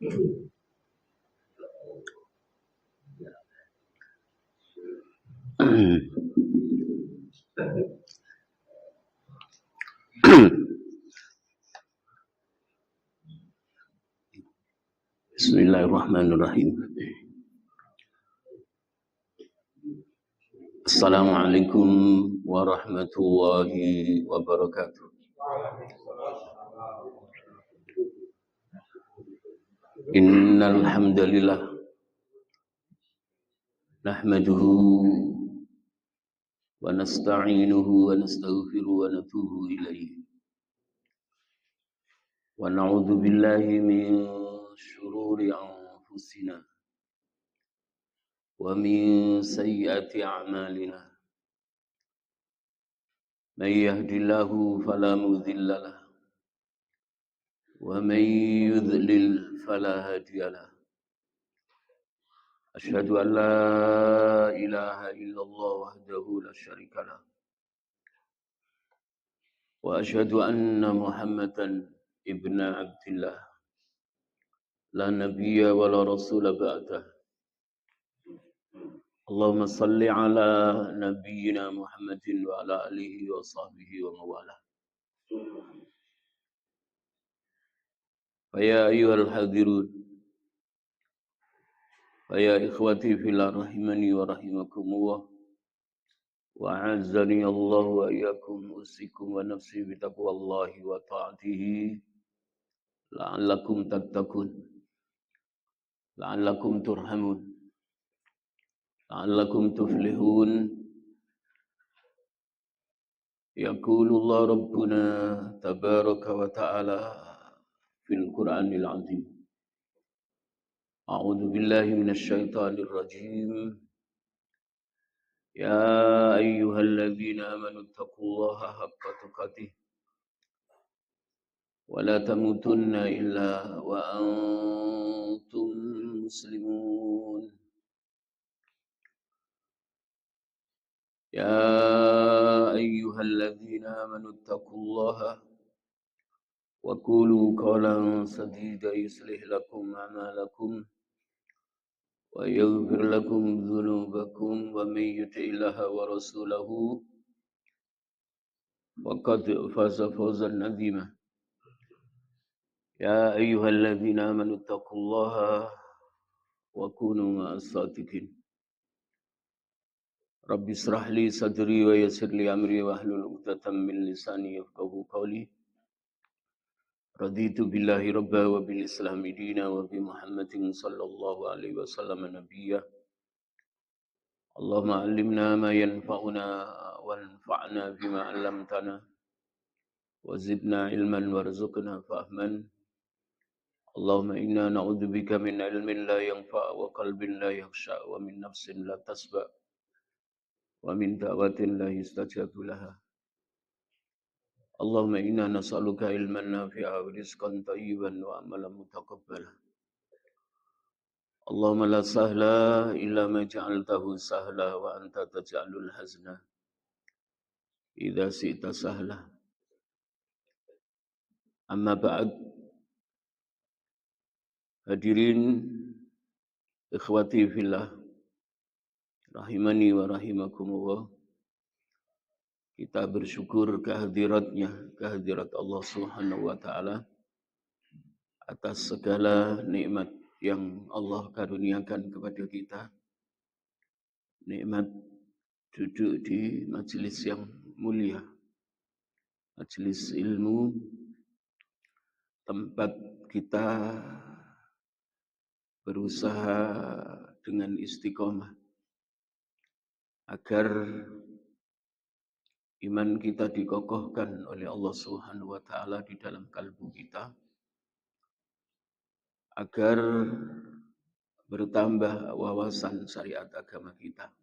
Bismillahirrahmanirrahim. Assalamualaikum warahmatullahi wabarakatuh. Innal hamdalillah nahmaduhu wa nasta'inuhu wa nastaghfiruhu wa natubu ilaihi. Wa na'udzu billahi min syururi anfusina wa min sayyiati a'malina. May yahdihillahu fala mudilla lahu wa may yudlil fala hadiya lahu. Asyhadu an la ilaha illallah wahdahu la syarika lah. Wa asyhadu anna Muhammadan ibna Abdillah la nabiyya wa la rasula ba'dah. Allahumma salli ala nabiyyina Muhammadin wa ala alihi wa sahbihi wa mawalah. Faya ayyuhal hadirun, faya ikhwati fillah rahimani wa rahimakumullah. Wa'azzani Allah wa iyyakum usikum wa nafsi bitaqwallahi wa ta'atihi la'allakum tattaqun, la'allakum turhamun, la'allakum tuflihun. Yaqulu Allah Rabbuna tabaraka wa ta'ala fil Qur'anil azim. A'udzu billahi minasy syaithanir rajim. Ya ayyuhalladzina amanu taqullaha haqqa tuqatih wa la tamutunna illa wa antum muslimun. Ya ayyuhalladzina amanu taqullaha wa qulu qawlan sadida yuslih lakum a'malakum wa yaghfir lakum dhunubakum wa may yuti'illaha wa rasulahu faqad faza fawzan 'azima. Ya ayyuhalladzina amanu taqullaha wa kunu ma'as sadiqin. Rabbi israh li sadri wa yassir li amri wa hlul 'uqdatam min lisani yafqahu qawli. Raditu billahi rabba wa bil islami dina wa bi Muhammadin sallallahu alaihi wasallam nabiyya. Allahumma allimna ma yanfa'una wanfa'na bima 'allamtana wa zidna ilman warzuqna fahman. Allahumma inna na'udzubika min ilmin la yanfa' wa qalbin la yakhsha wa min nafsin la tasba' wa min da'watin la yustajabu laha. Allahumma inna nas'aluka ilman nafi'a wa rizqan thayyiban wa amalan mutaqabbala. Allahumma la sahla illa ma ja'altahu sahla wa anta taj'alul hazna idza syi'ta sahla. Amma ba'd. Hadirin ikhwati fillah rahimani wa rahimakumullah. Kita bersyukur kehadirat Allah Subhanahu wa taala atas segala nikmat yang Allah karuniakan kepada kita. Nikmat duduk di majelis yang mulia, majelis ilmu, tempat kita berusaha dengan istiqomah agar iman kita dikokohkan oleh Allah Subhanahu wa taala di dalam kalbu kita, agar bertambah wawasan syariat agama kita,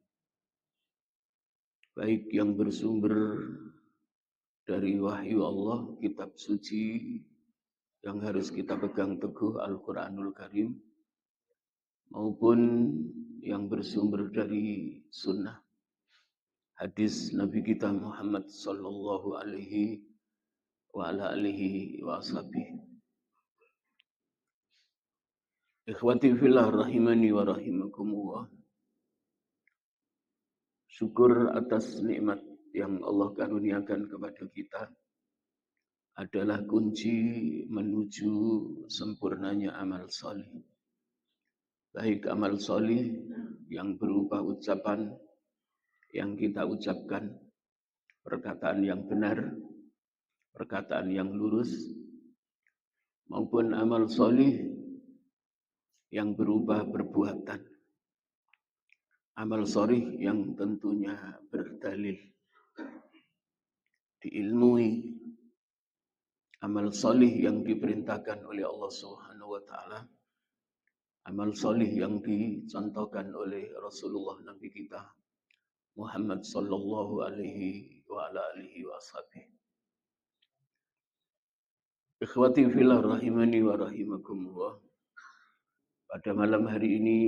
baik yang bersumber dari wahyu Allah, kitab suci yang harus kita pegang teguh, Al-Quranul Karim, maupun yang bersumber dari sunnah, hadis Nabi kita Muhammad sallallahu alaihi wa ala alihi wa ashabihi. Ikhwati fillah rahimani wa rahimakumullah. Syukur atas nikmat yang Allah karuniakan kepada kita adalah kunci menuju sempurnanya amal salih. Baik amal salih yang berupa ucapan yang kita ucapkan, perkataan yang benar, perkataan yang lurus, maupun amal salih yang berupa perbuatan. Amal salih yang tentunya berdalil, diilmui. Amal salih yang diperintahkan oleh Allah Subhanahu wa taala. Amal salih yang dicontohkan oleh Rasulullah Nabi kita Muhammad sallallahu alaihi wa ala alihi wa ashabihi. Ikhwati fillah rahimani wa rahimakumullah. Pada malam hari ini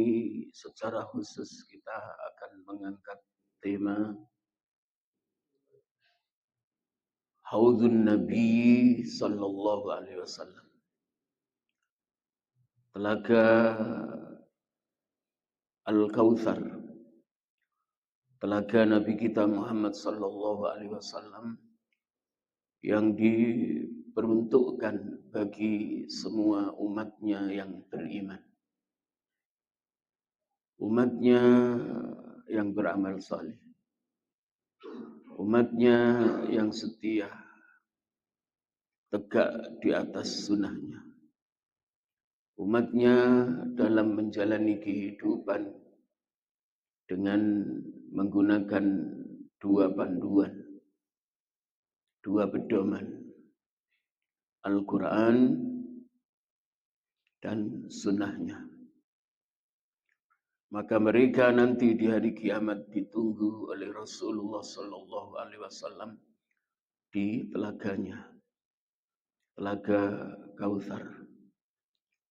secara khusus kita akan mengangkat tema Haudun Nabi sallallahu alaihi wasallam. Telaga Al-Kautsar. Telaga Nabi kita Muhammad sallallahu alaihi wasallam yang diperuntukkan bagi semua umatnya yang beriman. Umatnya yang beramal saleh. Umatnya yang setia, tegak di atas sunnahnya. Umatnya dalam menjalani kehidupan dengan menggunakan dua panduan, dua pedoman, Al-Quran dan sunnahnya. Maka mereka nanti di hari kiamat ditunggu oleh Rasulullah sallallahu alaihi wasallam di telaganya, telaga Kautsar.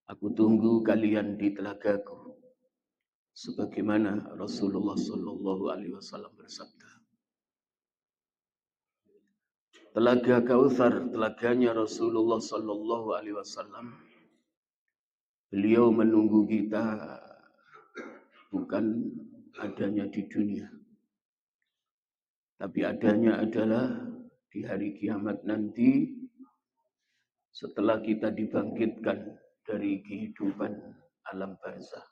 Aku tunggu kalian di telagaku, sebagaimana Rasulullah sallallahu alaihi wasallam bersabda. Telaga Kautsar, telaganya Rasulullah sallallahu alaihi wasallam. Beliau menunggu kita bukan adanya di dunia, tapi adanya adalah di hari kiamat nanti setelah kita dibangkitkan dari kehidupan alam barzakh.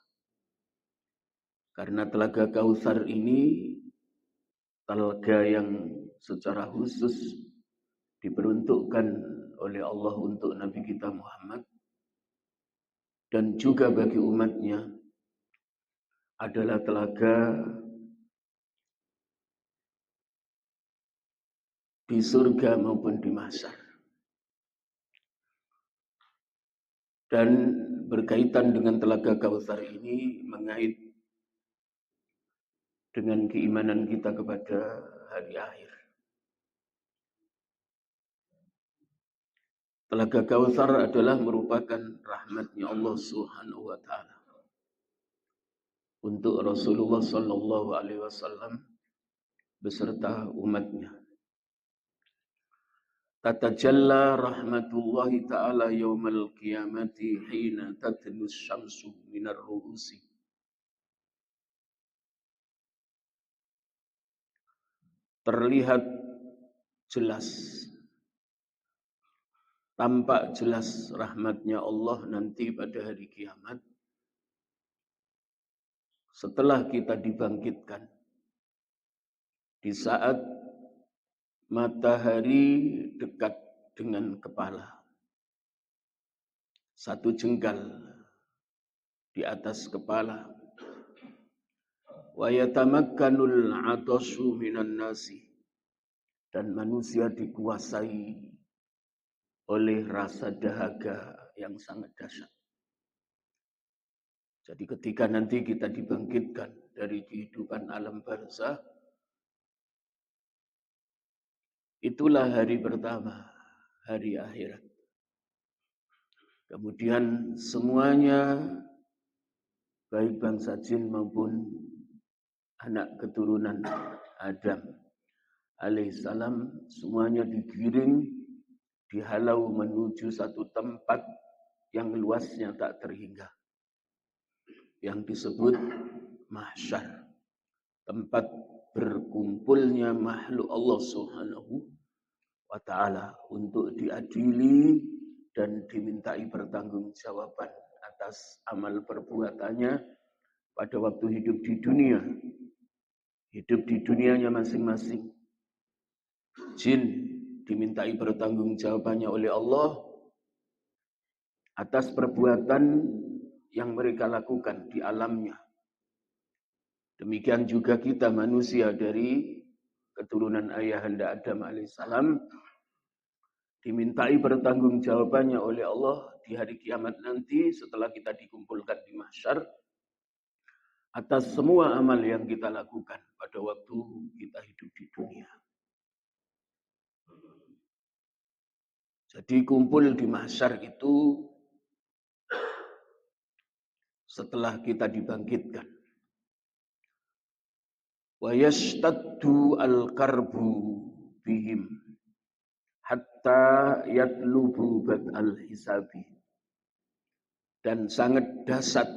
Karena telaga Kautsar ini telaga yang secara khusus diperuntukkan oleh Allah untuk Nabi kita Muhammad dan juga bagi umatnya, adalah telaga di surga maupun di mahsyar. Dan berkaitan dengan telaga Kautsar ini mengait dengan keimanan kita kepada hari akhir. Telaga Kautsar adalah merupakan rahmatnya Allah Subhanahu wa taala untuk Rasulullah sallallahu alaihi wasallam beserta umatnya. Tatajalla rahmatullahi ta'ala yaumal qiyamati hina tatlu syamsu minar ru'usi. Terlihat jelas, tampak jelas rahmatnya Allah nanti pada hari kiamat setelah kita dibangkitkan di saat matahari dekat dengan kepala, satu jengkal di atas kepala. Wa yatamakkanul 'atashu minan nasi, dan manusia dikuasai oleh rasa dahaga yang sangat dahsyat. Jadi ketika nanti kita dibangkitkan dari kehidupan alam barzakh, itulah hari pertama, hari akhirat. Kemudian semuanya, baik bangsa jin maupun anak keturunan Adam alaihissalam, semuanya digiring, dihalau menuju satu tempat yang luasnya tak terhingga. yang disebut mahsyar, tempat berkumpulnya makhluk Allah Subhanahu wa ta'ala untuk diadili dan dimintai pertanggungjawaban atas amal perbuatannya pada waktu hidup di dunia. Hidup di dunianya masing-masing. Jin dimintai pertanggungjawabannya oleh Allah atas perbuatan yang mereka lakukan di alamnya. Demikian juga kita manusia dari keturunan ayahanda Adam alaihissalam dimintai pertanggungjawabannya oleh Allah di hari kiamat nanti setelah kita dikumpulkan di mahsyar atas semua amal yang kita lakukan pada waktu kita hidup di dunia. Jadi kumpul di mahsyar itu setelah kita dibangkitkan. Wa yashtaddu al-karbu bihim hatta yatlubu bad'al hisabi. Dan sangat dahsyat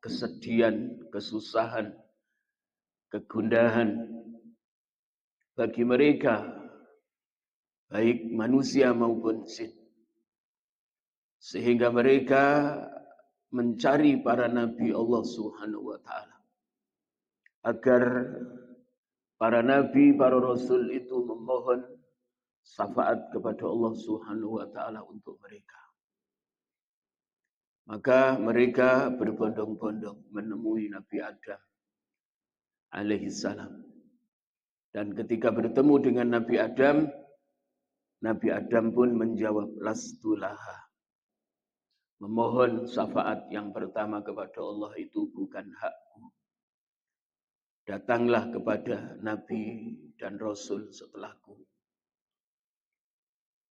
kesedihan, kesusahan, kegundahan bagi mereka, baik manusia maupun jin. Sehingga mereka mencari para nabi Allah Subhanahu wa ta'ala. Agar para nabi, para rasul itu memohon syafaat kepada Allah Subhanahu wa ta'ala untuk mereka. Maka mereka berbondong-bondong menemui Nabi Adam alaihissalam. Dan ketika bertemu dengan Nabi Adam pun menjawab lastulaha. Memohon syafaat yang pertama kepada Allah itu bukan hakku. Datanglah kepada Nabi dan Rasul setelahku.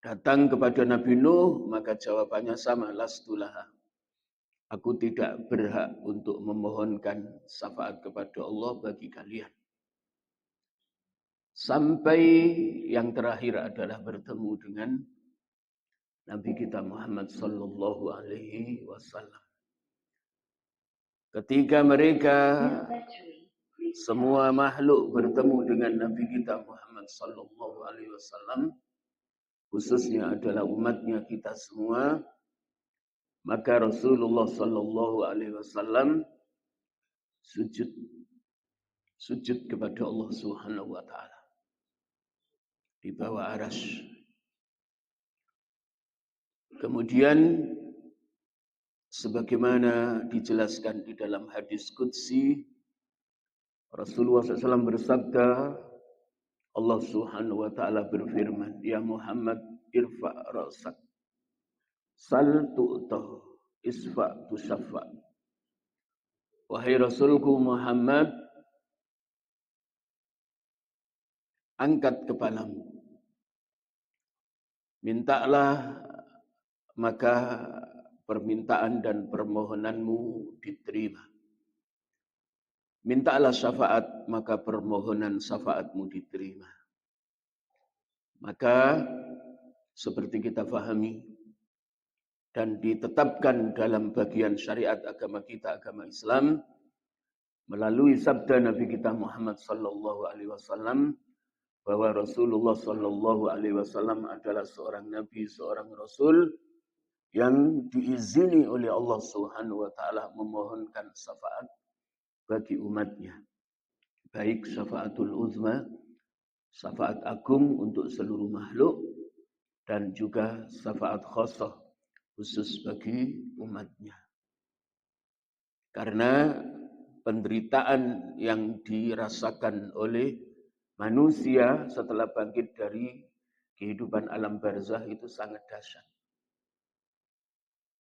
Datang kepada Nabi Nuh, maka jawabannya sama, lastulaha. Aku tidak berhak untuk memohonkan syafaat kepada Allah bagi kalian. Sampai yang terakhir adalah bertemu dengan Nabi kita Muhammad sallallahu alaihi wasallam. Ketika mereka semua makhluk bertemu dengan Nabi kita Muhammad sallallahu alaihi wasallam, khususnya adalah umatnya kita semua, maka Rasulullah sallallahu alaihi wasallam sujud kepada Allah Subhanahu wa taala di bawah arasy. Kemudian sebagaimana dijelaskan di dalam hadis qudsi, Rasulullah SAW bersabda, Allah Subhanahu wa taala berfirman, "Ya Muhammad, irfa' ra'sak. Sal tu'tah, isfa' tusaffa." Wahai Rasulku Muhammad, angkat kepalamu. Mintalah, maka permintaan dan permohonanmu diterima. Mintalah syafaat, maka permohonan syafaatmu diterima. Maka seperti kita fahami dan ditetapkan dalam bagian syariat agama kita, agama Islam, melalui sabda Nabi kita Muhammad sallallahu alaihi wasallam, bahwa Rasulullah sallallahu alaihi wasallam adalah seorang nabi, seorang rasul yang diizini oleh Allah Subhanahu wa taala memohonkan syafaat bagi umatnya. Baik syafaatul uzma, syafaat agung untuk seluruh makhluk, dan juga syafaat khassah khusus bagi umatnya. Karena penderitaan yang dirasakan oleh manusia setelah bangkit dari kehidupan alam barzah itu sangat dahsyat.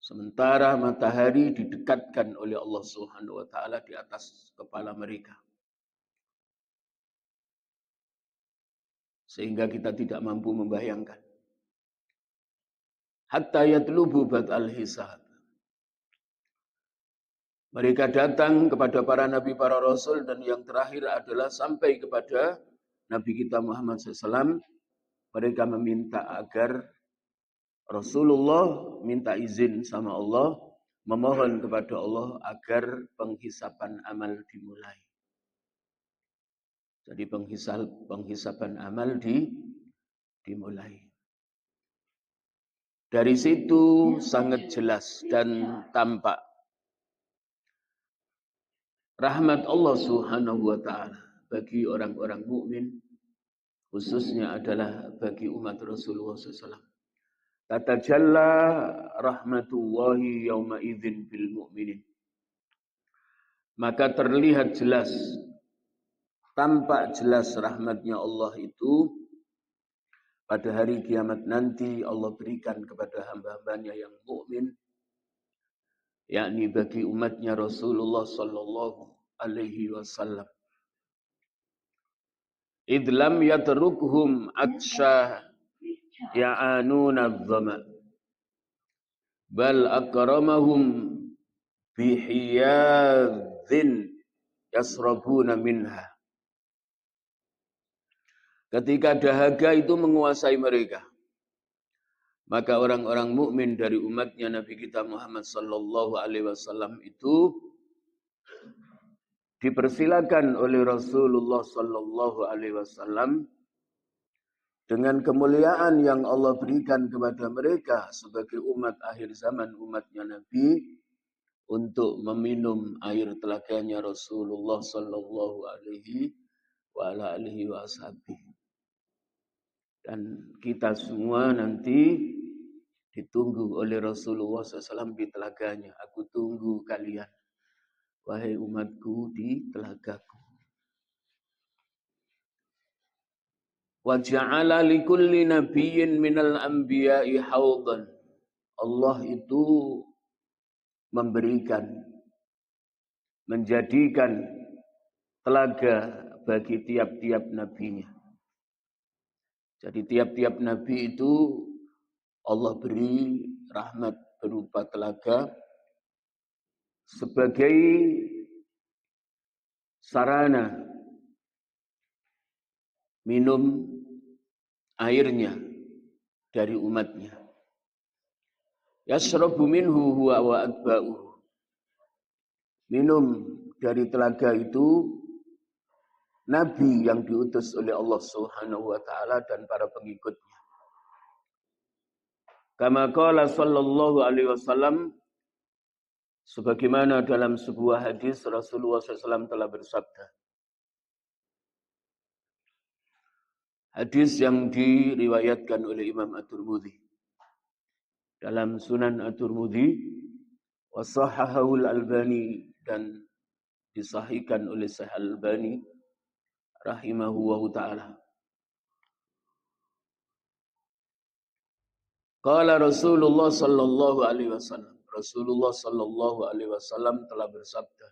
Sementara matahari didekatkan oleh Allah Subhanahu wa taala di atas kepala mereka. Sehingga kita tidak mampu membayangkan. Hatta yatlubu bad'al hisab. Mereka datang kepada para nabi, para rasul, dan yang terakhir adalah sampai kepada Nabi kita Muhammad SAW. Mereka meminta agar Rasulullah minta izin sama Allah memohon kepada Allah agar penghisapan amal dimulai. Jadi penghisapan amal dimulai. Dari situ sangat jelas dan tampak rahmat Allah Subhanahu wa taala bagi orang-orang mukmin, khususnya adalah bagi umat Rasulullah SAW. Tatajalla rahmatullahi yawma idzin bil mu'minin. Maka terlihat jelas, tampak jelas rahmatnya Allah itu pada hari kiamat nanti Allah berikan kepada hamba-hambanya yang mukmin, yakni bagi umatnya Rasulullah sallallahu alaihi wasallam. Idlam yatrukhum atsha ya'anuna adh-dhama bal akramahum bihiyadhin yasrabuna minha. Ketika dahaga itu menguasai mereka, maka orang-orang mukmin dari umatnya Nabi kita Muhammad sallallahu alaihi wasallam itu dipersilakan oleh Rasulullah sallallahu alaihi wasallam dengan kemuliaan yang Allah berikan kepada mereka sebagai umat akhir zaman, umatnya Nabi, untuk meminum air telaganya Rasulullah sallallahu alaihi wasallam. Dan kita semua nanti ditunggu oleh Rasulullah SAW di telaganya. Aku tunggu kalian, wahai umatku, di telagaku. Wa ja'ala likulli nabiyyin minal anbiya'i hawdan. Allah itu memberikan, menjadikan telaga bagi tiap-tiap nabinya. Jadi tiap-tiap nabi itu Allah beri rahmat berupa telaga sebagai sarana minum airnya dari umatnya. Yashrabu minhu huwa wa atba'uhu. Minum dari telaga itu Nabi yang diutus oleh Allah Subhanahu wa taala dan para pengikutnya. Kama qala sallallahu alaihi wasallam, sebagaimana dalam sebuah hadis Rasulullah SAW telah bersabda. Hadis yang diriwayatkan oleh Imam At-Tirmidzi dalam Sunan At-Tirmidzi, wa sahahahu Al-Albani, dan disahihkan oleh Syekh Al-Albani rahimahullahu ta'ala. Qala Rasulullah sallallahu alaihi wasallam. Rasulullah sallallahu alaihi wasallam telah bersabda,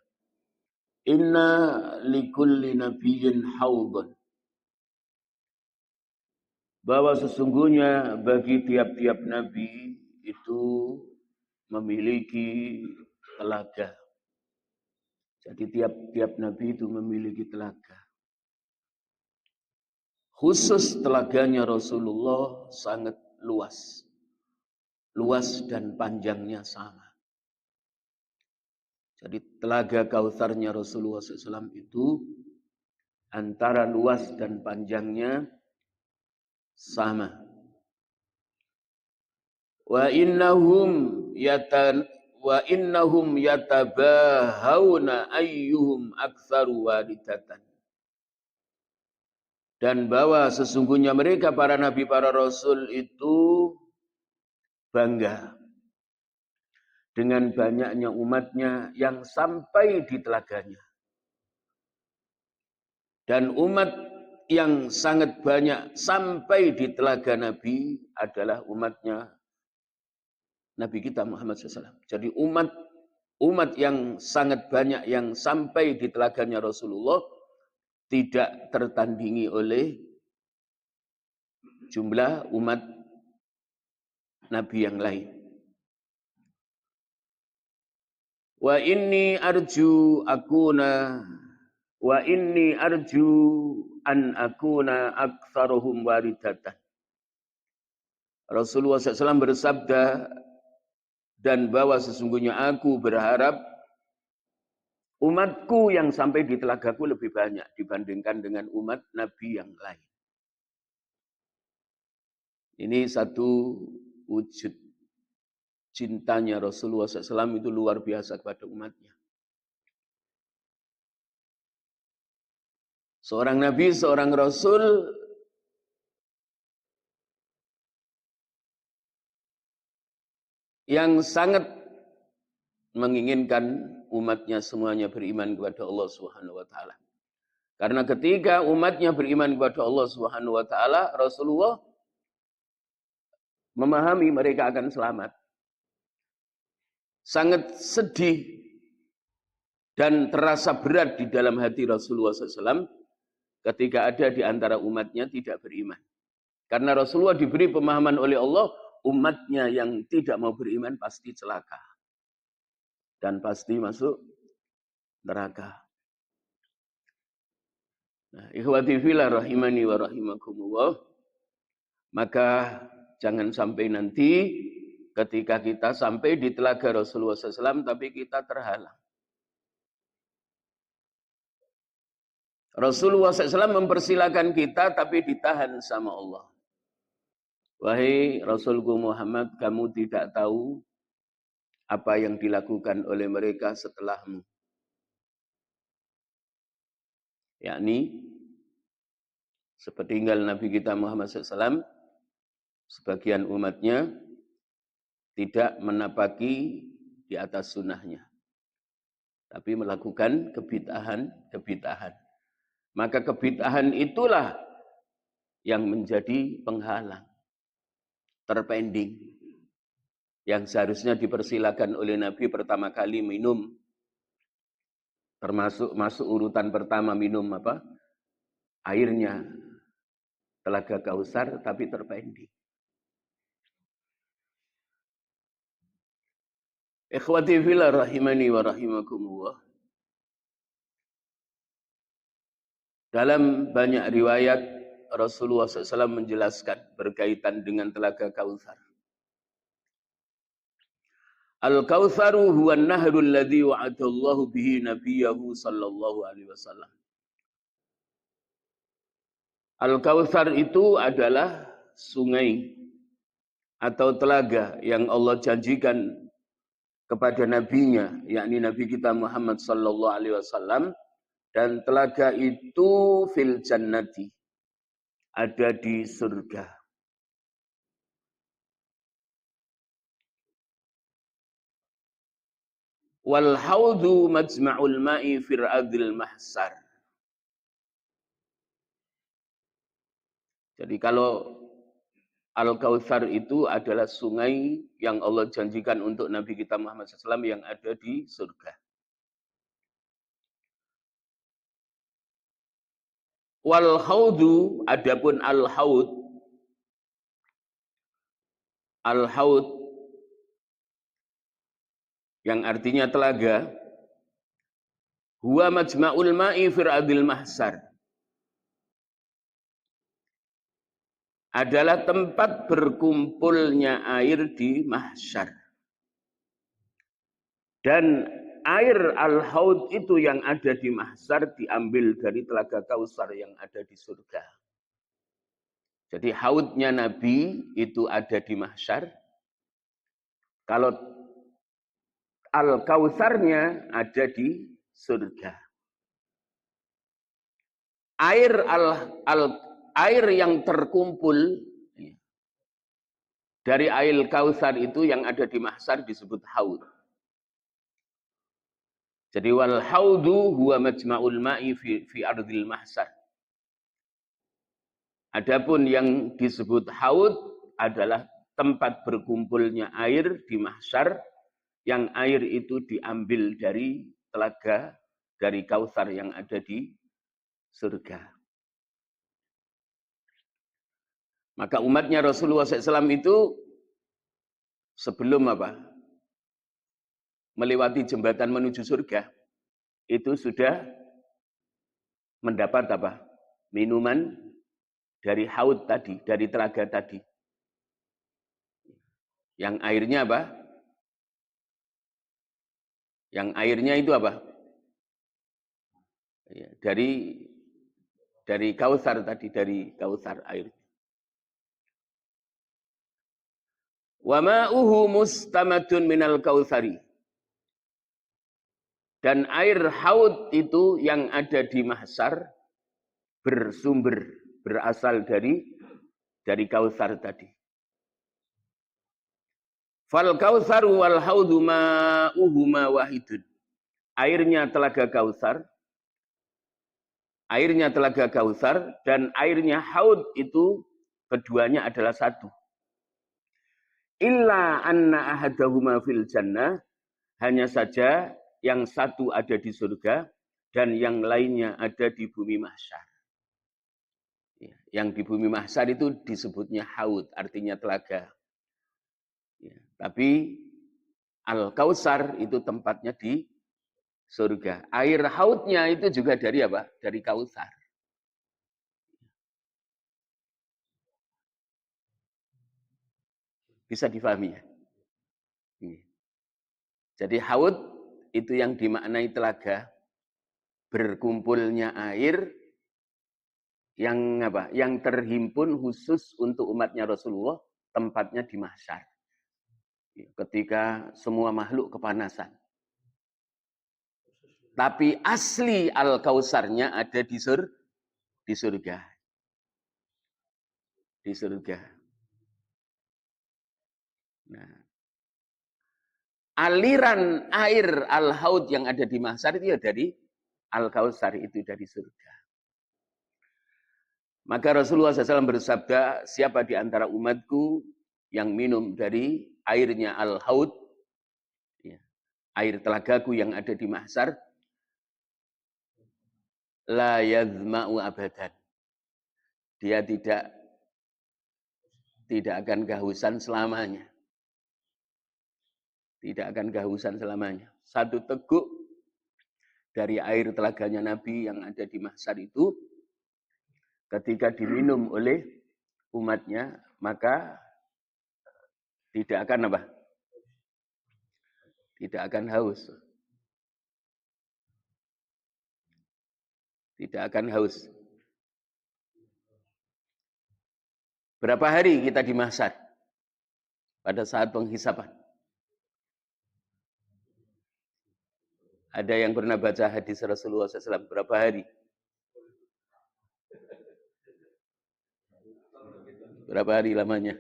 "Inna likulli nabiyyin hawdan." Bahwa sesungguhnya bagi tiap-tiap nabi itu memiliki telaga. Jadi tiap-tiap nabi itu memiliki telaga. Khusus telaganya Rasulullah sangat luas. Luas dan panjangnya sama. Jadi telaga Kautsarnya Rasulullah SAW itu antara luas dan panjangnya sama. Wa innahum yatabahawna ayyuhum aktsaru waridatan. Dan bahwa sesungguhnya mereka para nabi, para rasul itu bangga dengan banyaknya umatnya yang sampai di telaganya. Dan umat yang sangat banyak sampai di telaga Nabi adalah umatnya Nabi kita Muhammad SAW. Jadi umat yang sangat banyak yang sampai di telaganya Rasulullah tidak tertandingi oleh jumlah umat Nabi yang lain. Wa inni arju an akuna aktsaruhum waridatan. Rasulullah SAW bersabda, dan bahwa sesungguhnya aku berharap umatku yang sampai di telagaku lebih banyak dibandingkan dengan umat Nabi yang lain. Ini satu wujud cintanya Rasulullah SAW itu luar biasa kepada umatnya. Seorang Nabi, seorang Rasul yang sangat menginginkan umatnya semuanya beriman kepada Allah Subhanahu wa taala. Karena ketika umatnya beriman kepada Allah Subhanahu wa taala, Rasulullah memahami mereka akan selamat. Sangat sedih dan terasa berat di dalam hati Rasulullah SAW ketika ada di antara umatnya tidak beriman. Karena Rasulullah diberi pemahaman oleh Allah, umatnya yang tidak mau beriman pasti celaka. Dan pasti masuk neraka. Nah, ikhwati fillah rahimani wa rahimakumullah. Maka jangan sampai nanti ketika kita sampai di telaga Rasulullah SAW tapi kita terhalang. Rasulullah SAW mempersilakan kita tapi ditahan sama Allah. Wahai Rasulku Muhammad, kamu tidak tahu apa yang dilakukan oleh mereka setelahmu. Yakni sepeninggal Nabi kita Muhammad SAW, sebagian umatnya tidak menapaki di atas sunnahnya, tapi melakukan kebid'ahan. Maka kebid'ahan itulah yang menjadi penghalang, terpending, yang seharusnya dipersilakan oleh Nabi pertama kali minum, termasuk masuk urutan pertama minum apa? Airnya Telaga Kausar, tapi terpending. Ikhwati fillah rahimani wa rahimakumullah. Dalam banyak riwayat Rasulullah SAW menjelaskan berkaitan dengan Telaga Kausar. Al-Kautsaru huwa an-nahrul ladzi wa'adallahu bihi nabiyahu sallallahu alaihi wasallam. Al-Kautsar itu adalah sungai atau telaga yang Allah janjikan kepada nabinya, yakni Nabi kita Muhammad sallallahu alaihi wasallam, dan telaga itu fil jannati, ada di surga. Wal haudhu majma'ul ma'i fir'adil mahsar. Jadi kalau Al-Kautsar itu adalah sungai yang Allah janjikan untuk Nabi kita Muhammad SAW yang ada di surga. Wal haudhu, adapun al-haud, al-haud yang artinya telaga, huwa majma'ul ma'i fir'adil mahsar, adalah tempat berkumpulnya air di mahsyar. Dan air al-haud itu yang ada di mahsyar diambil dari Telaga Kausar yang ada di surga. Jadi haudnya Nabi itu ada di mahsyar. Kalau al-Kausarnya ada di surga. Air yang terkumpul dari air Kausar itu yang ada di mahsyar disebut haud. Jadi wal haudu huwa majma'ul ma'i fi ardil mahsyar. Adapun yang disebut haud adalah tempat berkumpulnya air di mahsyar, yang air itu diambil dari telaga dari Kausar yang ada di surga. Maka umatnya Rasulullah SAW itu sebelum apa? Melewati jembatan menuju surga, itu sudah mendapat apa? Minuman dari haud tadi, dari telaga tadi. Yang airnya apa? Yang airnya itu apa? Ya, dari Kautsar tadi, dari Kautsar air. Wa ma'uhu mustamadun minal Kautsari. Dan air haud itu yang ada di mahsyar berasal dari Kautsar tadi. Fal Kautsaru wal haudu ma'uhuma wahidun. Airnya telaga Kautsar dan airnya haud itu keduanya adalah satu. Illa anna ahadahuma fil jannah, hanya saja yang satu ada di surga dan yang lainnya ada di bumi mahsyar. Ya, yang di bumi mahsyar itu disebutnya haud, artinya telaga. Ya, tapi Al-Kautsar itu tempatnya di surga. Air haudnya itu juga dari apa? Dari Kautsar. Bisa difahami ya? Jadi haud itu yang dimaknai telaga, berkumpulnya air yang apa? Yang terhimpun khusus untuk umatnya Rasulullah, tempatnya di mahsyar. Ketika semua makhluk kepanasan. Tapi asli Al-Kautsarnya ada di surga. Di surga. Nah, aliran air Al-Haud yang ada di mahsyar itu ya dari Al-Kautsar, itu dari surga. Maka Rasulullah SAW bersabda, siapa di antara umatku yang minum dari airnya Al-Haud, ya, air telagaku yang ada di mahsyar, la yazma'u abadan. Dia tidak akan kehausan selamanya. Tidak akan kehausan selamanya. Satu teguk dari air telaganya Nabi yang ada di mahsyar itu, ketika diminum oleh umatnya, maka tidak akan apa? Tidak akan haus. Tidak akan haus. Berapa hari kita di mahsyar? Pada saat penghisapan. Ada yang pernah baca hadis Rasulullah SAW berapa hari? Berapa hari lamanya?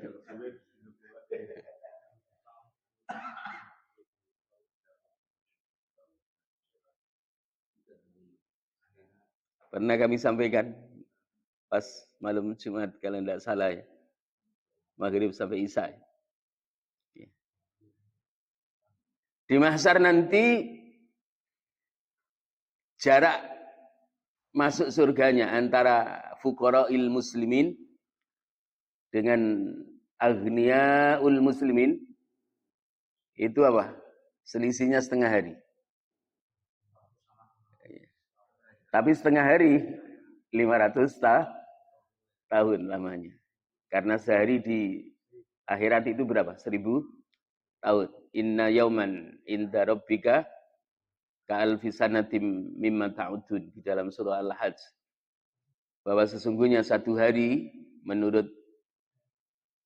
Pernah kami sampaikan pas malam Jumat kalau tidak salah ya. Maghrib sampai Isya. Di mahsyar nanti jarak masuk surganya antara fuqara'il muslimin dengan aghniyaul muslimin itu apa? Selisihnya setengah hari. Tapi setengah hari 500 tahun lamanya. Karena sehari di akhirat itu berapa? 1000 tahun. Inna yauman inda rabbika ka'alfi sanatim mimma ta'udun, di dalam surah Al-Hajj. Bahwa sesungguhnya satu hari menurut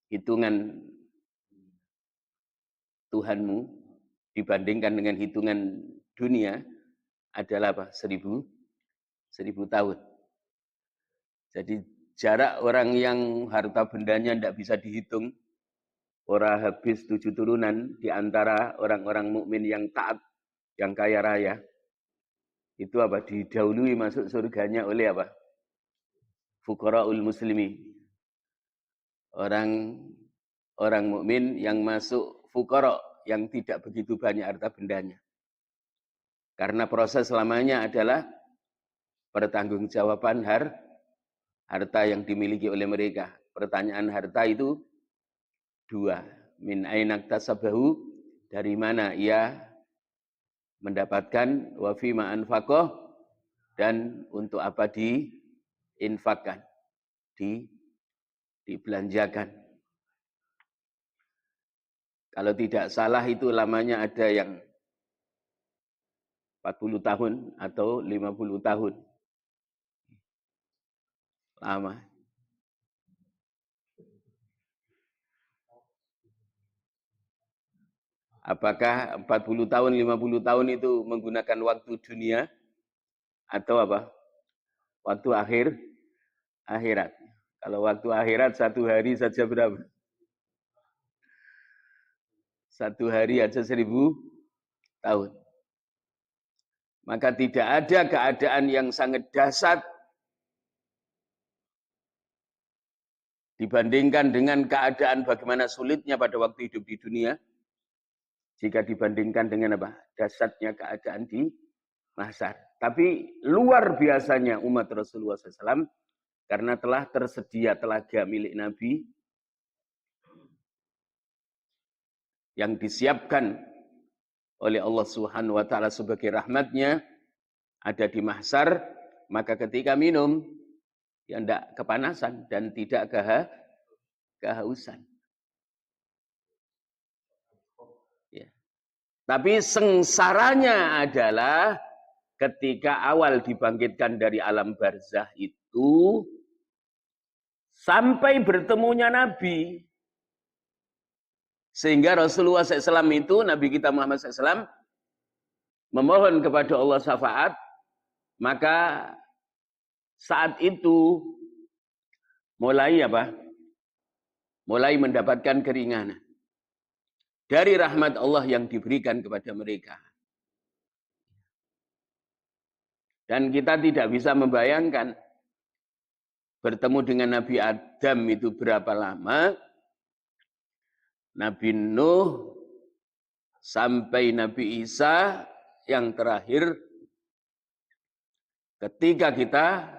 hitungan Tuhanmu dibandingkan dengan hitungan dunia adalah apa? 1000 tahun. Jadi jarak orang yang harta bendanya tidak bisa dihitung, orang habis 7 turunan di antara orang-orang mukmin yang taat, yang kaya raya, itu apa? Didahului masuk surganya oleh apa? Fuqara'ul muslimin. Orang mukmin yang masuk fuqara, yang tidak begitu banyak harta bendanya. Karena proses selamanya adalah pertanggungjawaban harta yang dimiliki oleh mereka. Pertanyaan harta itu dua. Min ainak tasabahu, dari mana ia mendapatkan, wa fima anfaqah, dan untuk apa diinfakkan, dibelanjakan. Kalau tidak salah itu lamanya ada yang 40 tahun atau 50 tahun. Lama. Apakah 40 tahun, 50 tahun itu menggunakan waktu dunia atau apa? Waktu akhirat. Kalau waktu akhirat 1 hari saja berapa? 1 hari aja 1000 tahun. Maka tidak ada keadaan yang sangat dahsyat dibandingkan dengan keadaan bagaimana sulitnya pada waktu hidup di dunia, jika dibandingkan dengan apa? Dahsyatnya keadaan di mahsyar. Tapi luar biasanya umat Rasulullah SAW karena telah tersedia telaga milik Nabi yang disiapkan oleh Allah Subhanahu wa taala sebagai rahmatnya ada di mahsyar, maka ketika minum ya tidak kepanasan dan tidak kehausan. Ya. Tapi sengsaranya adalah ketika awal dibangkitkan dari alam barzah itu sampai bertemunya Nabi. Sehingga Rasulullah SAW itu, Nabi kita Muhammad SAW, memohon kepada Allah syafaat, maka saat itu mulai apa? Mulai mendapatkan keringanan dari rahmat Allah yang diberikan kepada mereka. Dan kita tidak bisa membayangkan bertemu dengan Nabi Adam itu berapa lama, Nabi Nuh sampai Nabi Isa yang terakhir ketika kita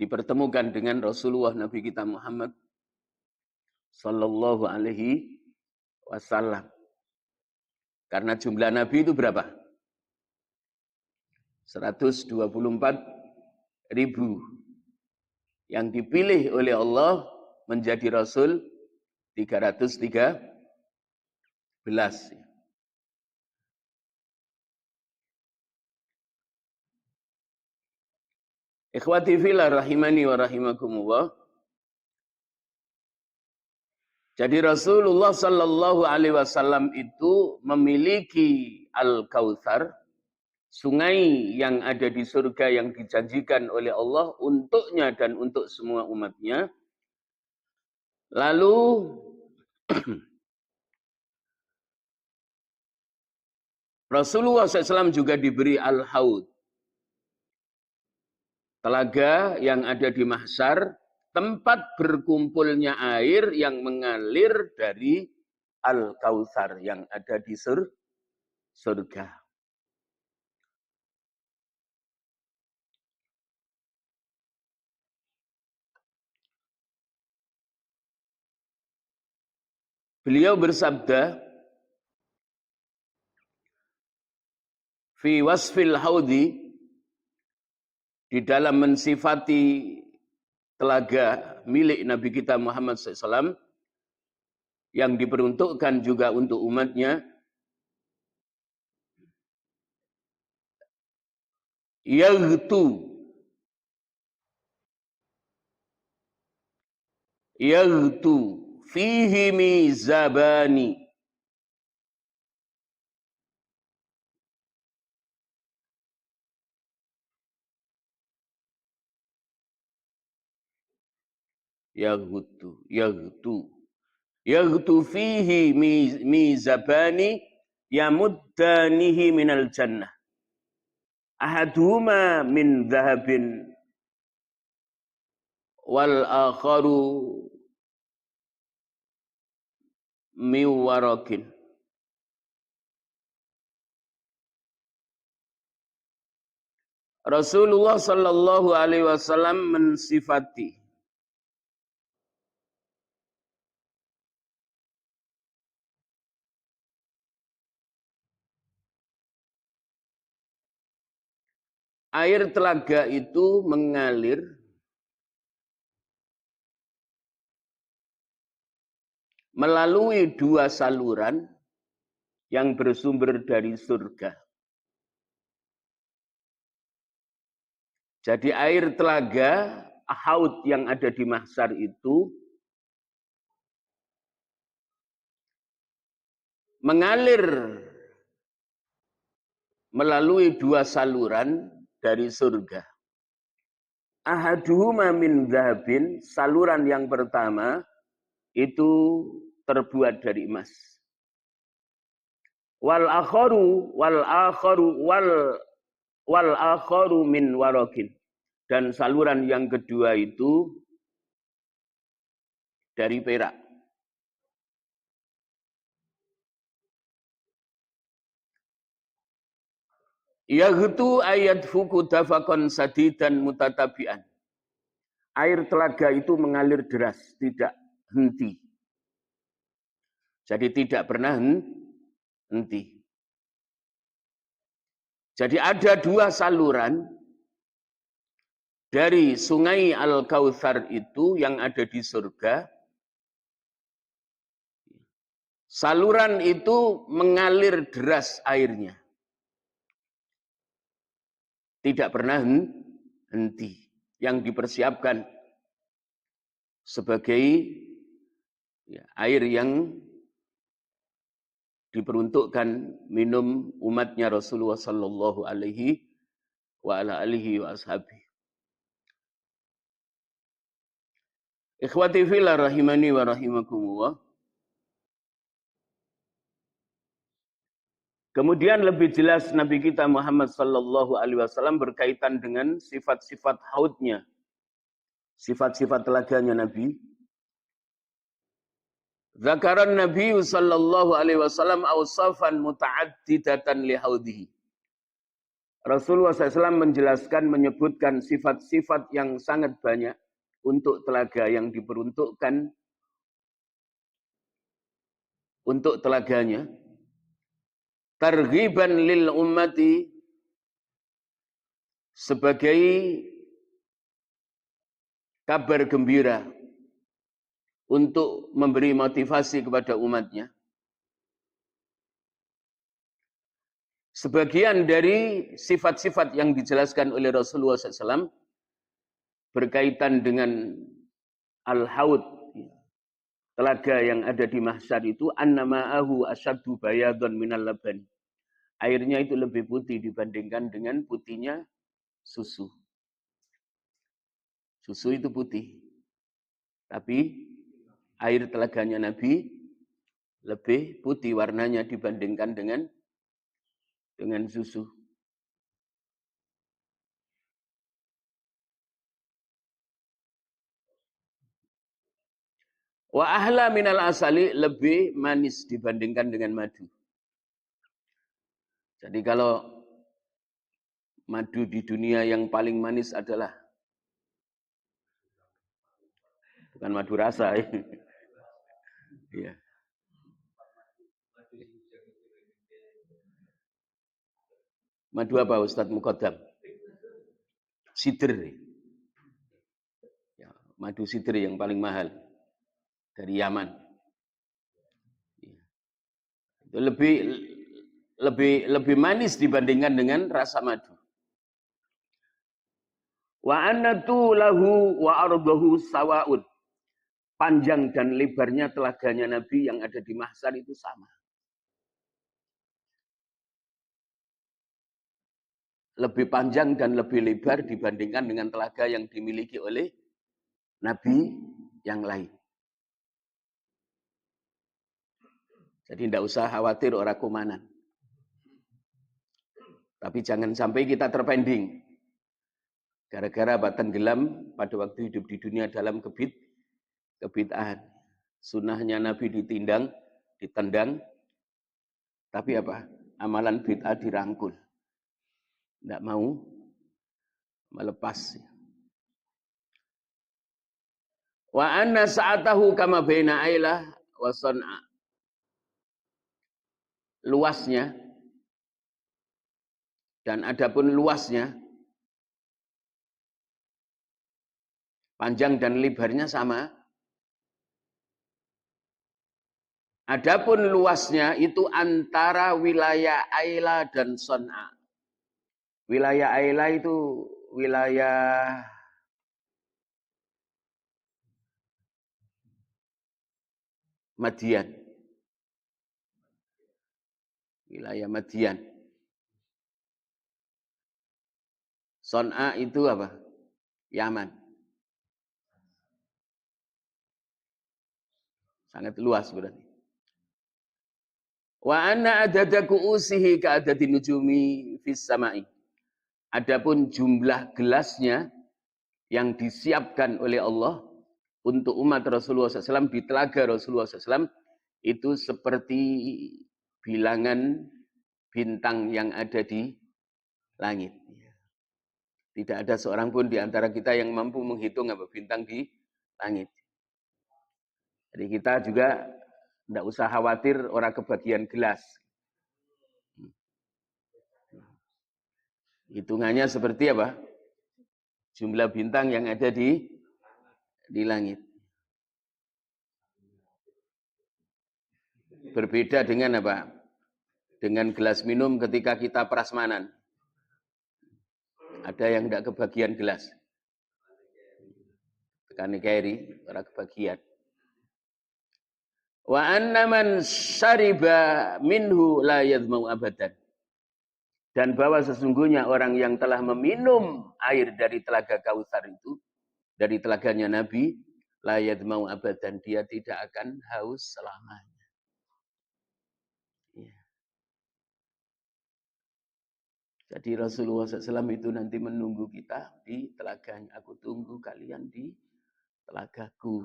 dipertemukan dengan Rasulullah Nabi kita Muhammad sallallahu alaihi wasallam. Karena jumlah Nabi itu berapa? 124.000 yang dipilih oleh Allah menjadi Rasul 313. Ikhwati fillah rahimani wa rahimakumullah. Jadi Rasulullah sallallahu alaihi wasallam itu memiliki Al-Kautsar, sungai yang ada di surga yang dijanjikan oleh Allah untuknya dan untuk semua umatnya. Lalu Rasulullah SAW juga diberi Al-Haud, telaga yang ada di mahsyar, tempat berkumpulnya air yang mengalir dari Al-Kautsar yang ada di surga. Beliau bersabda, fi wasfil haudi, di dalam mensifati telaga milik Nabi kita Muhammad SAW yang diperuntukkan juga untuk umatnya, yaghtu fihi mizabani, yaghtu fihi mizabani yamuddanihi minal jannah, ahaduhuma min dhahabin wal akharu min warakin. Rasulullah sallallahu alaihi wasallam mensifati air telaga itu mengalir melalui 2 saluran yang bersumber dari surga. Jadi air telaga haud yang ada di mahsyar itu mengalir melalui dua saluran dari surga. Ahaduhuma min dhahabin, saluran yang pertama itu terbuat dari emas. Wal akharu min warakin. Dan saluran yang kedua itu dari perak. Yaghtu ayat fuku dafakon sadidan mutatabian. Air telaga itu mengalir deras, tidak henti. Jadi tidak pernah henti. Jadi ada dua saluran dari sungai Al-Kautsar itu yang ada di surga. Saluran itu mengalir deras airnya. Tidak pernah henti. Yang dipersiapkan sebagai air yang diperuntukkan minum umatnya Rasulullah sallallahu alaihi wa ala alihi wa ashabihi. Ikhwati fillah rahimani wa rahimakumullah. Kemudian lebih jelas Nabi kita Muhammad sallallahu alaihi wasallam berkaitan dengan sifat-sifat haudnya. Sifat-sifat telaganya Nabi. Zakaran Nabi sallallahu alaihi wasallam awsafan muta'addidatan li haudihi. Rasulullah SAW menjelaskan, menyebutkan sifat-sifat yang sangat banyak untuk telaga yang diperuntukkan untuk telaganya. Targhiban lil ummati, sebagai kabar gembira untuk memberi motivasi kepada umatnya. Sebagian dari sifat-sifat yang dijelaskan oleh Rasulullah SAW berkaitan dengan al-haud, telaga yang ada di mahsyar itu, annama'ahu asyaddu bayadun minal laban. Airnya itu lebih putih dibandingkan dengan putihnya susu. Susu itu putih. Tapi air telaganya Nabi lebih putih warnanya dibandingkan dengan susu. Wa ahla minal asali, lebih manis dibandingkan dengan madu. Jadi kalau madu di dunia yang paling manis adalah bukan madu rasa. Ya. Madu apa Ustadz Muqaddam? Sidr. Ya, madu sidr yang paling mahal dari Yaman. Ya. Itu lebih manis dibandingkan dengan rasa madu. Wa annatu lahu wa ardahu sawaun. Panjang dan lebarnya telaganya Nabi yang ada di mahsyar itu sama. Lebih panjang dan lebih lebar dibandingkan dengan telaga yang dimiliki oleh Nabi yang lain. Jadi tidak usah khawatir orang kumanan. Tapi jangan sampai kita terpending. Gara-gara tenggelam pada waktu hidup di dunia dalam kebid'ahan. Sunnahnya Nabi ditendang. Tapi apa? Amalan bid'ah dirangkul. Tidak mau melepas. Wa anna sa'atahu kama baina ailah wa son'a. Luasnya dan adapun luasnya, panjang dan lebarnya sama. Adapun luasnya itu antara wilayah Aila dan Son'a. Wilayah Aila itu wilayah Madian. Wilayah Madian. Son'a itu apa? Yaman. Sangat luas berarti. Wa anna adada ku'usihi ka'adadi nujumi fis sama'i. Adapun jumlah gelasnya yang disiapkan oleh Allah untuk umat Rasulullah SAW di telaga Rasulullah SAW itu seperti bilangan bintang yang ada di langit. Tidak ada seorang pun di antara kita yang mampu menghitung apa bintang di langit. Jadi kita juga tidak usah khawatir orang kebagian gelas. Hitungannya seperti apa? Jumlah bintang yang ada di langit. Berbeda dengan apa? Dengan gelas minum ketika kita prasmanan. Ada yang tidak kebagian gelas. Tekan keri, orang kebagian. Wa anna man syariba minhu la yadmau abadan. Dan bahwa sesungguhnya orang yang telah meminum air dari telaga Kautsar itu, dari telaganya Nabi, la yadmau abadan, dia tidak akan haus selamanya. Ya. Jadi Rasulullah SAW itu nanti menunggu kita di telaganya. Aku tunggu kalian di telagaku.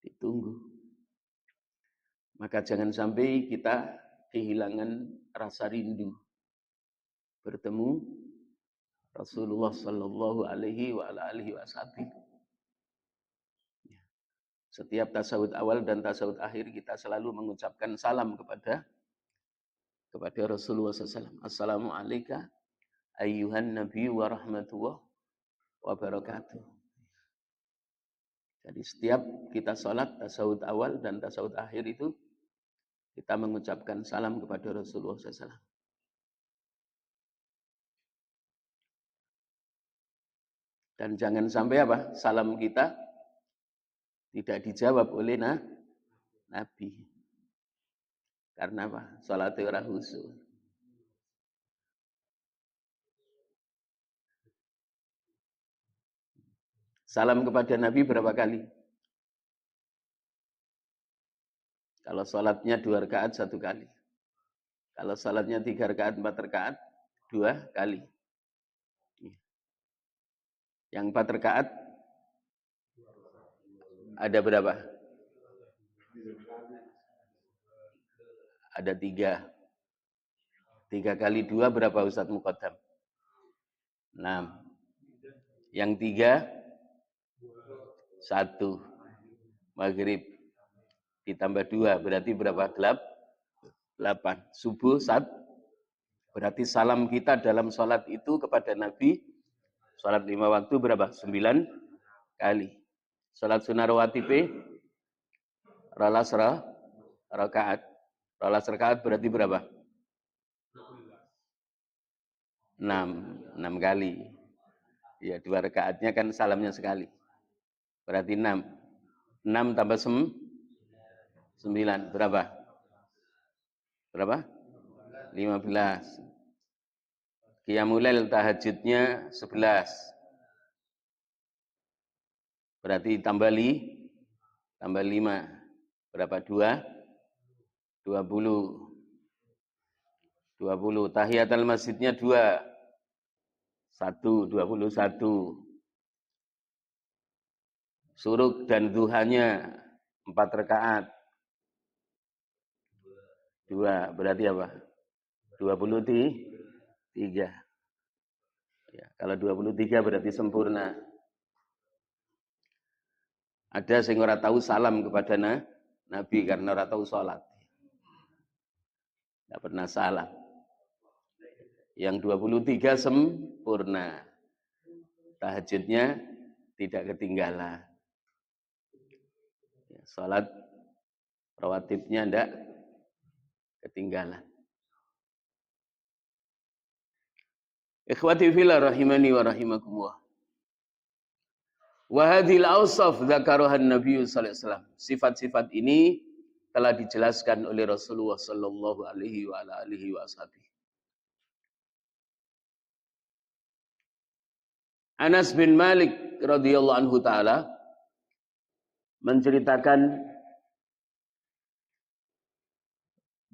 Ditunggu. Maka jangan sampai kita kehilangan rasa rindu bertemu Rasulullah sallallahu alaihi wa alihi wasallam. Setiap tasawuf awal dan tasawuf akhir kita selalu mengucapkan salam kepada Rasulullah SAW. Assalamualaikum ayyuhan nabi wa rahmatullah wa barakatuh. Jadi setiap kita sholat tasawuf awal dan tasawuf akhir itu kita mengucapkan salam kepada Rasulullah SAW. Dan jangan sampai apa? Salam kita tidak dijawab oleh Nabi. Karena apa? Salatnya ora khusyuk. Salam kepada Nabi berapa kali? Kalau salatnya 2 rakaat 1 kali. Kalau salatnya 3 rakaat 4 rakaat 2 kali. Yang 4 rakaat ada berapa? Ada 3. 3 kali 2 berapa Ustaz Muqaddam? 6. Yang 3 1. Maghrib ditambah 2 berarti berapa? 8. Subuh 1. Berarti salam kita dalam sholat itu kepada Nabi, sholat 5 waktu berapa? 9 kali. Sholat sunnah rawatib rolas rakaat. Rolas rakaat berarti berapa? 6 kali. Ya, 2 rakaatnya kan salamnya sekali. Berarti 6. 6 tambah 9 berapa? Berapa? 15. Qiyamul lail tahajudnya 11. Berarti tambah 5. Berapa? 20. 20. Tahiyatul masjidnya 2. 21. Suruk dan duhanya 4 rakaat. 2. Berarti apa? 23. Ya, kalau 23 berarti sempurna. Ada sing ora tahu salam kepada Nabi karena ora tahu sholat. Tidak pernah salam. Yang 23 sempurna. Tahajudnya tidak ketinggalan. Ya, sholat rawatibnya tidak ketinggalan. Ikhwati fillah rahimani wa rahimakumullah. Wa hadhil awsaf dzakaraha Nabi sallallahu alaihi wasallam. Sifat-sifat ini telah dijelaskan oleh Rasulullah sallallahu alaihi wa ala alihi wasallam. Anas bin Malik radhiyallahu anhu taala menceritakan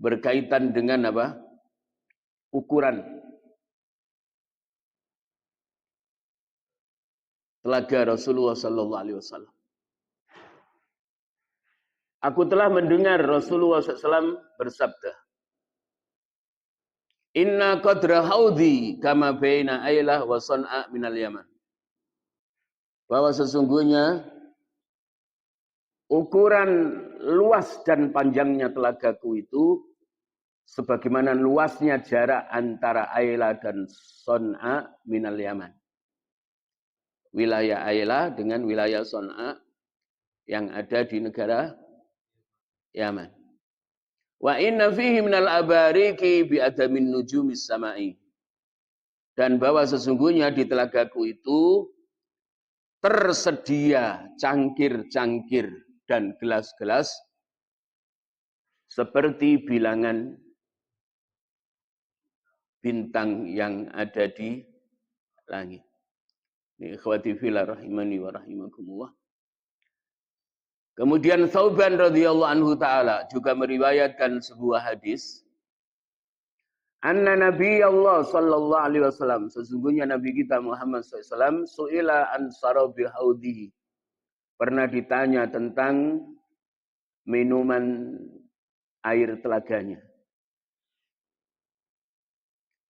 berkaitan dengan apa? Ukuran telaga Rasulullah sallallahu alaihi wasallam. Aku telah mendengar Rasulullah SAW bersabda, Inna qadra haudhi kama baina Ailah wa San'a minal Yaman. Bahwa sesungguhnya ukuran luas dan panjangnya telagaku itu sebagaimana luasnya jarak antara Ailah dan San'a minal Yaman. Wilayah Ailah dengan wilayah San'a yang ada di negara Yaman. Wa inna fihi minal abariki bi adamin nujumis samai. Dan bahwa sesungguhnya di telagaku itu tersedia cangkir-cangkir dan gelas-gelas seperti bilangan bintang yang ada di langit. Ini ikhwati fillah rahimani wa rahimakumullah. Kemudian Thauban radhiyallahu anhu ta'ala juga meriwayatkan sebuah hadis. Anna Nabi Allah sallallahu alaihi wasallam, sesungguhnya Nabi kita Muhammad SAW, su'ila an sarabi haudihi. Pernah ditanya tentang minuman air telaganya.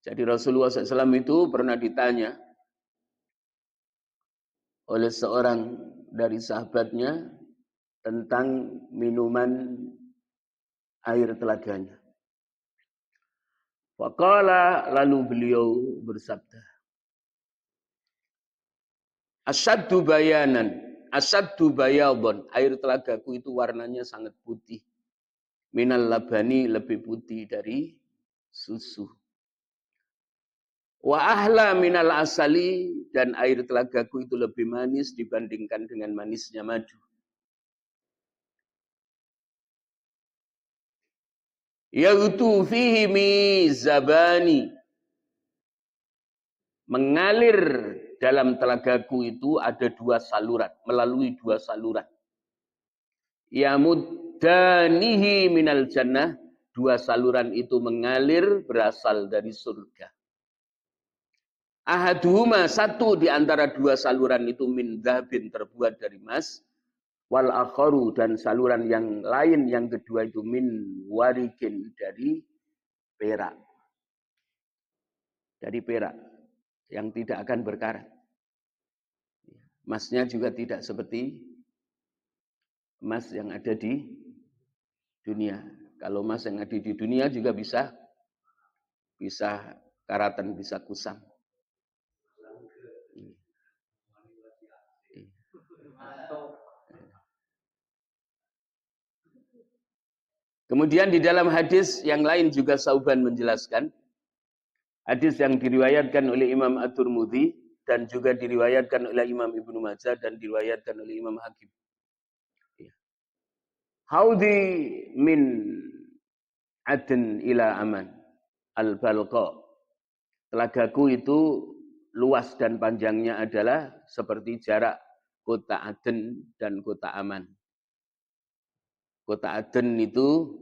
Jadi Rasulullah SAW itu pernah ditanya oleh seorang dari sahabatnya tentang minuman air telaganya. Faqala, lalu beliau bersabda, Asyaddu bayanan, asyaddu bayadun, air telagaku itu warnanya sangat putih. Minal labani, lebih putih dari susu. Wa ahla minal asali, dan air telagaku itu lebih manis dibandingkan dengan manisnya madu. Yaitu fihi mizabani, mengalir dalam telagaku itu ada dua saluran, melalui dua saluran. Yamuddanihi minal jannah, dua saluran itu mengalir berasal dari surga. Ahaduhuma, satu di antara dua saluran itu min dhahabin, terbuat dari emas. Wal akharu, dan saluran yang lain yang kedua itu min warikin, dari perak. Dari perak yang tidak akan berkarat. Emasnya juga tidak seperti emas yang ada di dunia. Kalau emas yang ada di dunia juga bisa karatan, bisa kusam. Kemudian di dalam hadis yang lain juga Sauban menjelaskan, hadis yang diriwayatkan oleh Imam At-Tirmidzi dan juga diriwayatkan oleh Imam Ibnu Majah dan diriwayatkan oleh Imam Hakim. Haudi min adn ila aman al-balqa. Telagaku itu luas dan panjangnya adalah seperti jarak kota Aden dan kota Aman. Kota Aden itu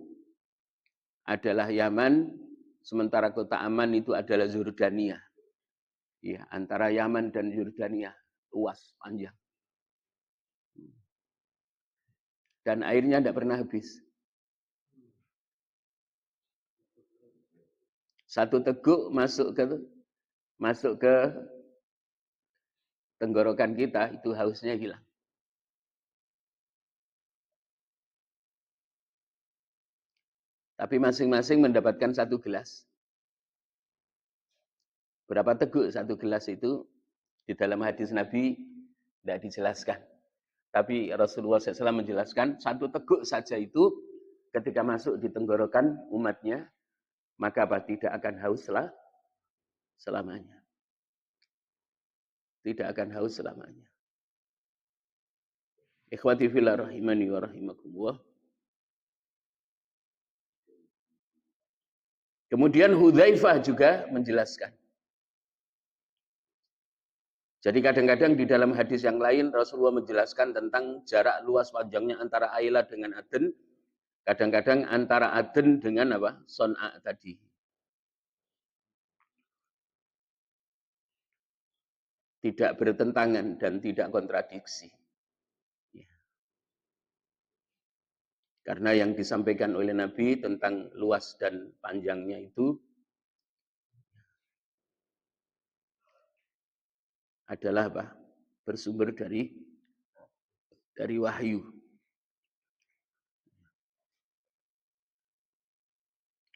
adalah Yaman, sementara kota Aman itu adalah Yordania. Ya, antara Yaman dan Yordania, luas, panjang. Dan airnya tidak pernah habis. Satu teguk masuk ke tenggorokan kita, itu hausnya hilang. Tapi masing-masing mendapatkan satu gelas. Berapa teguk satu gelas itu? Di dalam hadis Nabi tidak dijelaskan. Tapi Rasulullah SAW menjelaskan, satu teguk saja itu ketika masuk di tenggorokan umatnya, maka tidak akan haus selamanya. tidak akan haus selamanya. Ikhwati fillah rahimani wa rahimakumullah. Kemudian Hudzaifah juga menjelaskan. Jadi kadang-kadang di dalam hadis yang lain Rasulullah menjelaskan tentang jarak luas panjangnya antara Ailah dengan Aden. Kadang-kadang antara Aden dengan apa? Son'a tadi. Tidak bertentangan dan tidak kontradiksi. Karena yang disampaikan oleh Nabi tentang luas dan panjangnya itu adalah apa? Bersumber dari wahyu.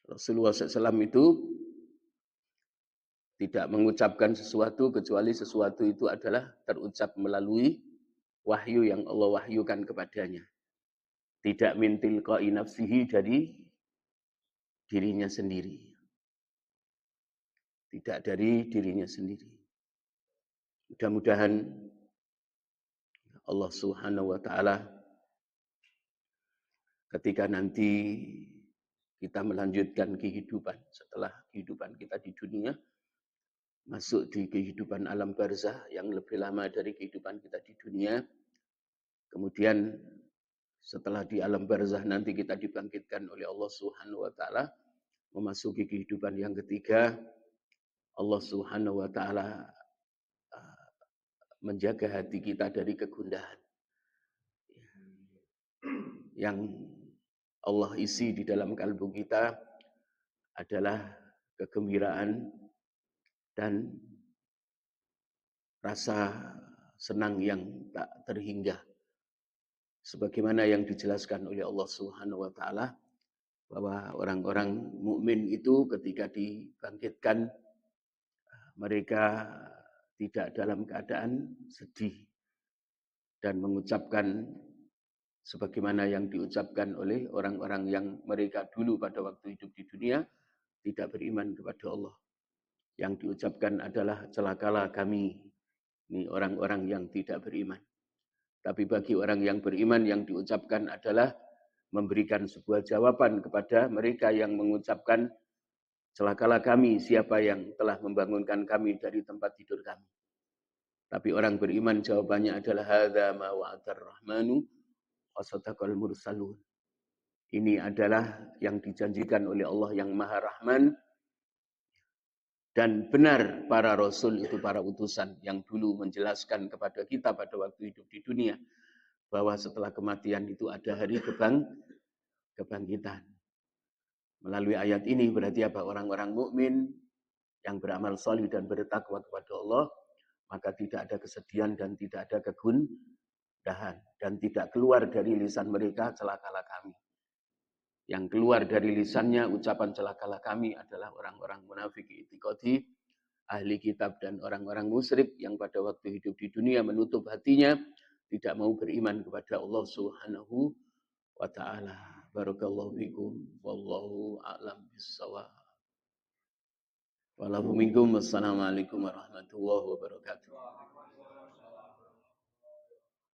Rasulullah SAW itu tidak mengucapkan sesuatu kecuali sesuatu itu adalah terucap melalui wahyu yang Allah wahyukan kepadanya. Tidak min tilqa'i nafsihi dari dirinya sendiri. Tidak dari dirinya sendiri. Mudah-mudahan Allah Subhanahu wa taala ketika nanti kita melanjutkan kehidupan setelah kehidupan kita di dunia, masuk di kehidupan alam barzah yang lebih lama dari kehidupan kita di dunia. Kemudian setelah di alam barzah nanti kita dibangkitkan oleh Allah Subhanahu wa taala memasuki kehidupan yang ketiga. Allah Subhanahu wa taala menjaga hati kita dari kegundahan. Yang Allah isi di dalam kalbu kita adalah kegembiraan dan rasa senang yang tak terhingga. Sebagaimana yang dijelaskan oleh Allah Subhanahu wa taala bahwa orang-orang mukmin itu ketika dibangkitkan mereka tidak dalam keadaan sedih dan mengucapkan sebagaimana yang diucapkan oleh orang-orang yang mereka dulu pada waktu hidup di dunia tidak beriman kepada Allah. Yang diucapkan adalah celakalah kami, ini orang-orang yang tidak beriman. Tapi bagi orang yang beriman yang diucapkan adalah memberikan sebuah jawaban kepada mereka yang mengucapkan celakalah kami, siapa yang telah membangunkan kami dari tempat tidur kami. Tapi orang beriman jawabannya adalah hadza ma wa'adar rahmanu wa sadaqal mursalun. Ini adalah yang dijanjikan oleh Allah yang Maha Rahman dan benar para rasul itu para utusan yang dulu menjelaskan kepada kita pada waktu hidup di dunia bahwa setelah kematian itu ada hari kebangkitan. Melalui ayat ini berarti apa? Orang-orang mukmin yang beramal salih dan bertakwa kepada Allah, maka tidak ada kesedihan dan tidak ada kegundahan dan tidak keluar dari lisan mereka celakalah kami. Yang keluar dari lisannya ucapan celakalah kami adalah orang-orang munafik i'tiqadi, ahli kitab dan orang-orang musyrik yang pada waktu hidup di dunia menutup hatinya, tidak mau beriman kepada Allah Subhanahu wa taala. Barakallahu fikum wallahu a'lam bissawab. Wassalamualaikum warahmatullahi wabarakatuh.